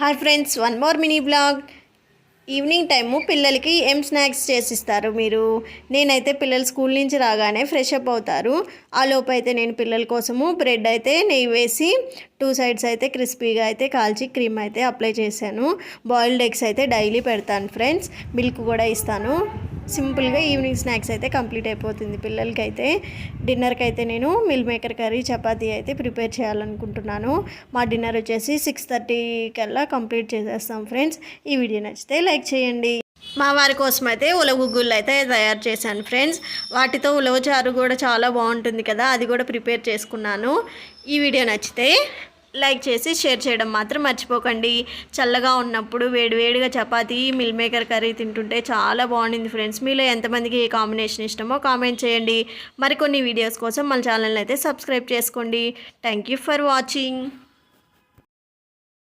Hi friends, one more mini blog. Evening time పిల్లలకి ఏం snacks చేసిస్తారు మీరు? నేనైతే పిల్లలు స్కూల్ నుంచి రాగానే ఫ్రెష్ అప్ అవుతారు. ఆ లోపు అయితే నేను పిల్లల కోసము బ్రెడ్ అయితే నెయ్యి వేసి 2 సైడ్స్ అయితే క్రిస్పీగా అయితే కాల్చి క్రీమ్ అయితే అప్లై చేశాను. బాయిల్డ్ ఎగ్స్ అయితే డైలీ పెడతాను ఫ్రెండ్స్. మిల్క్ కూడా ఇస్తాను. సింపుల్గా ఈవినింగ్ స్నాక్స్ అయితే కంప్లీట్ అయిపోతుంది పిల్లలకి. అయితే డిన్నర్కి అయితే నేను మిల్ మేకర్ కర్రీ చపాతీ అయితే ప్రిపేర్ చేయాలనుకుంటున్నాను. మా డిన్నర్ వచ్చేసి 6:30 కల్లా కంప్లీట్ చేసేస్తాం ఫ్రెండ్స్. ఈ వీడియో నచ్చితే లైక్ చేయండి. మా వారి కోసం అయితే ఉలవ గుగ్గుళ్ళు అయితే తయారు చేశాను ఫ్రెండ్స్. వాటితో ఉలవ చారు కూడా చాలా బాగుంటుంది కదా, అది కూడా ప్రిపేర్ చేసుకున్నాను. ఈ వీడియో నచ్చితే లైక్ చేసి షేర్ చేయడం మాత్రం మర్చిపోకండి. చల్లగా ఉన్నప్పుడు వేడివేడిగా చపాతీ మిల్ మేకర్ కర్రీ తింటుంటే చాలా బాగుండింది ఫ్రెండ్స్. మీలో ఎంతమందికి ఏ కాంబినేషన్ ఇష్టమో కామెంట్ చేయండి. మరికొన్ని వీడియోస్ కోసం మన ఛానల్ అయితే సబ్స్క్రైబ్ చేసుకోండి. Thank you for watching.